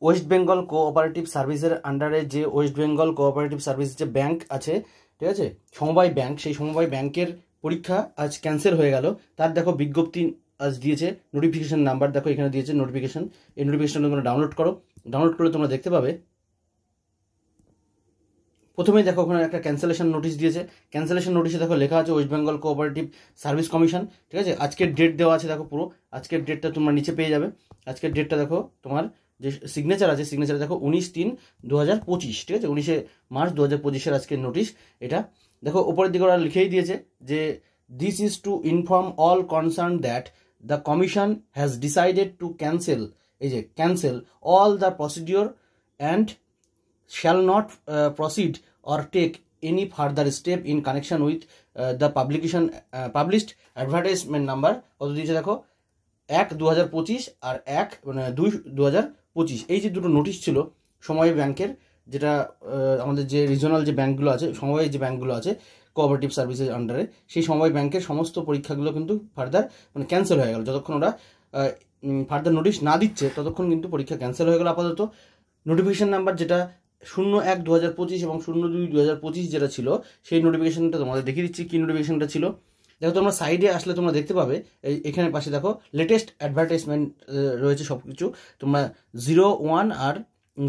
West Bengal cooperative সার্ভিসের আন্ডারে যে ওয়েস্ট বেঙ্গল কোঅপারেটিভ সার্ভিস যে ব্যাংক আছে, ঠিক আছে, সমবায় ব্যাংক, সেই সমবায় ব্যাংকের পরীক্ষা আজ ক্যান্সেল হয়ে গেল। তার দেখো বিজ্ঞপ্তি আজ দিয়েছে, নোটিফিকেশন নাম্বার দেখো এখানে দিয়েছে নোটিফিকেশন। এই নোটিফিকেশনটা তোমরা ডাউনলোড করো, ডাউনলোড করলে তোমরা দেখতে পাবে প্রথমেই দেখো ওখানে একটা ক্যান্সেলেশন নোটিশ দিয়েছে। ক্যান্সেলেশন নোটিশে দেখো লেখা আছে West Bengal cooperative service commission, ঠিক আছে। আজকের ডেট দেওয়া আছে দেখো, পুরো আজকের ডেটটা তোমরা নিচে পেয়ে যাবে। আজকের ডেটটা দেখো, তোমার যে সিগনেচার আছে সিগনেচার দেখো 19/3/2025, ঠিক আছে, 19 মার্চ 2025 আজকের নোটিশ এটা। দেখো ওপরের দিকে ওরা লিখেই দিয়েছে যে this is to inform all concern that the commission has decided to cancel, এই যে cancel all the procedure and shall not proceed or take any further step in connection with the published advertisement number কত দিয়েছে দেখো 1/2025 আর 1/2/2025। এই যে দুটো notice ছিল সমবায় ব্যাংকের, যেটা আমাদের যে রিজনাল যে ব্যাংকগুলো আছে, সমবায় যে ব্যাংকগুলো আছে কোঅপারেটিভ সার্ভিসের আন্ডারে, সেই সমবায় ব্যাংকের সমস্ত পরীক্ষাগুলো কিন্তু ফার্দার ক্যান্সেল হয়ে গেল। যতক্ষণ ওরা ফার্দার নোটিশ না দিচ্ছে ততক্ষণ কিন্তু পরীক্ষা ক্যান্সেল হয়ে গেল আপাতত। নোটিফিকেশন নাম্বার যেটা 01/2025 এবং 02/2025 যেটা ছিল, সেই নোটিফিকেশনটা তোমাদের দেখিয়ে দিচ্ছি কি নোটিফিকেশনটা ছিল। দেখো তোমরা সাইডে আসলে তোমরা দেখতে পাবে এখানে পাশে দেখো লেটেস্ট অ্যাডভার্টাইজমেন্ট রয়েছে সব কিছু। তোমরা 01 আর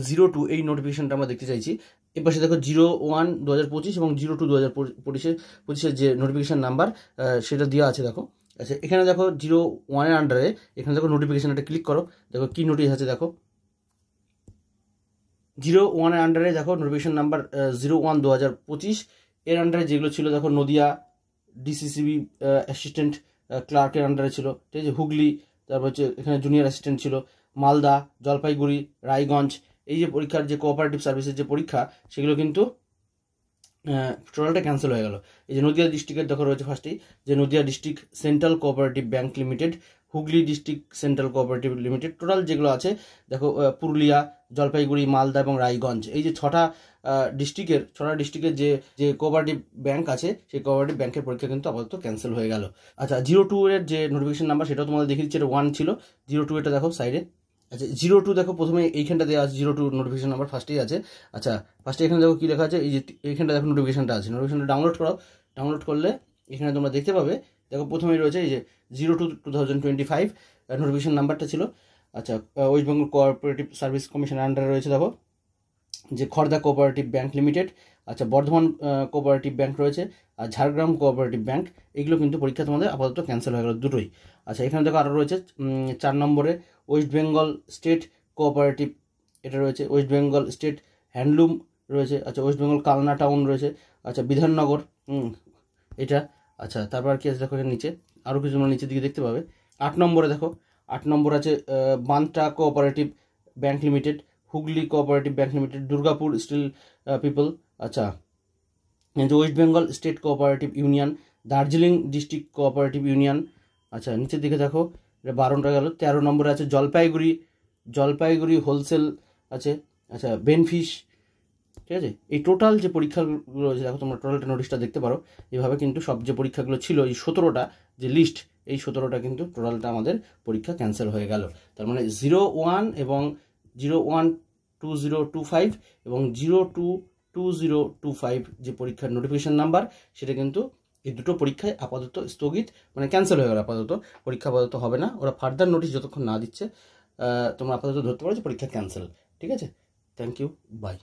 02 এই নোটিফিকেশনটা আমরা দেখতে চাইছি। এর পাশে দেখো 01/2025 এবং 02/2025 যে নোটিফিকেশন নাম্বার সেটা দেওয়া আছে দেখো। আচ্ছা এখানে দেখো 01 আন্ডারে এখানে দেখো নোটিফিকেশনটা ক্লিক করো, দেখো কি নোটিশ আছে দেখো। 01 আন্ডারে দেখো নোটিফিকেশন নাম্বার 01/2025 এর আন্ডারে যেগুলো ছিল দেখো নদিয়া ডিসিসিবি অ্যাসিস্ট্যান্ট ক্লার্কের আন্ডারে ছিল, ঠিক আছে, হুগলি, তারপর হচ্ছে এখানে জুনিয়র অ্যাসিস্ট্যান্ট ছিল, মালদা, জলপাইগুড়ি, রায়গঞ্জ। এই যে পরীক্ষার যে কোঅপারেটিভ সার্ভিসের যে পরীক্ষা সেগুলো কিন্তু টোটালটা ক্যান্সেল হয়ে গেল। এই যে নদিয়া ডিস্ট্রিক্টের দেখো রয়েছে ফার্স্টেই যে Nadia district central cooperative bank limited, Hooghly district central cooperative limited, total যেগুলো আছে দেখো পুরুলিয়া, জলপাইগুড়ি, মালদা এবং রায়গঞ্জ। এই যে ছটা ডিস্ট্রিক্টের যে কোঅপারেটিভ ব্যাংক আছে সেই কোঅপারেটিভ ব্যাংকের পরীক্ষা কিন্তু আপাতত ক্যান্সেল হয়ে গেল। আচ্ছা 02 এর যে নোটিফিকেশন নাম্বার সেটাও তোমাদের দেখিয়ে দিচ্ছি, এটা 1 ছিল, 02 এটা দেখো সাইডে। আচ্ছা 02 দেখো প্রথমে এইখানটা দেওয়া আছে 02 নোটিফিকেশন নাম্বার ফার্স্টেই আছে। আচ্ছা ফার্স্টে এখানে দেখো কী লেখা আছে, এই যে এইখানটা দেখো নোটিফিকেশনটা আছে, নোটিফিকেশনটা ডাউনলোড করো। ডাউনলোড করলে এখানে তোমরা দেখতে পাবে দেখো প্রথমেই রয়েছে এই যে 02/2025 নোটিফিকেশন নাম্বারটা ছিল। আচ্ছা ওয়েস্ট বেঙ্গল কোঅপারেটিভ সার্ভিস কমিশনের আন্ডারে রয়েছে দেখো যে খড়দা কোঅপারেটিভ ব্যাংক লিমিটেড, আচ্ছা বর্ধমান কোঅপারেটিভ ব্যাংক রয়েছে, আর ঝাড়গ্রাম কোঅপারেটিভ ব্যাংক। এগুলো কিন্তু পরীক্ষা তোমাদের আপাতত ক্যান্সেল হয়ে গেল দুটোই। আচ্ছা এখানে দেখো আরও রয়েছে 4 নম্বরে ওয়েস্ট বেঙ্গল স্টেট কোঅপারেটিভ, এটা রয়েছে ওয়েস্ট বেঙ্গল স্টেট হ্যান্ডলুম রয়েছে, আচ্ছা ওয়েস্ট বেঙ্গল কালনা টাউন রয়েছে, আচ্ছা বিধাননগর এটা। আচ্ছা তারপর কি আছে দেখো এখানে নিচে আরও কিছু তোমরা নিচের দিকে দেখতে পাবে। 8 নম্বরে দেখো 8 নম্বর আছে বান্টা cooperative bank limited, Hooghly cooperative bank limited, Durgapur steel people, আচ্ছা West Bengal state cooperative union, Darjeeling district cooperative union. আচ্ছা নিচের দিকে দেখো এটা 12টা গেল। 13 নম্বরে আছে জলপাইগুড়ি হোলসেল আছে, আচ্ছা বেনফিশ, ঠিক আছে। এই টোটাল যে পরীক্ষাগুলো রয়েছে দেখো তোমরা টোটালটা নোটিশটা দেখতে পারো। এভাবে কিন্তু সব যে পরীক্ষাগুলো ছিল এই 17টা যে লিস্ট, এই 17টা কিন্তু টোটালটা আমাদের পরীক্ষা ক্যান্সেল হয়ে গেল। তার মানে 01 এবং 01/2025 এবং 02/2025 যে পরীক্ষার নোটিফিকেশন নাম্বার সেটা কিন্তু এই দুটো পরীক্ষায় আপাতত স্থগিত, ক্যান্সেল হয়ে গেল আপাতত। পরীক্ষা আপাতত হবে না, ওরা ফার্দার নোটিশ যতক্ষণ না দিচ্ছে তোমরা আপাতত ধরতে পারো যে পরীক্ষা ক্যান্সেল, ঠিক আছে। Thank you, by.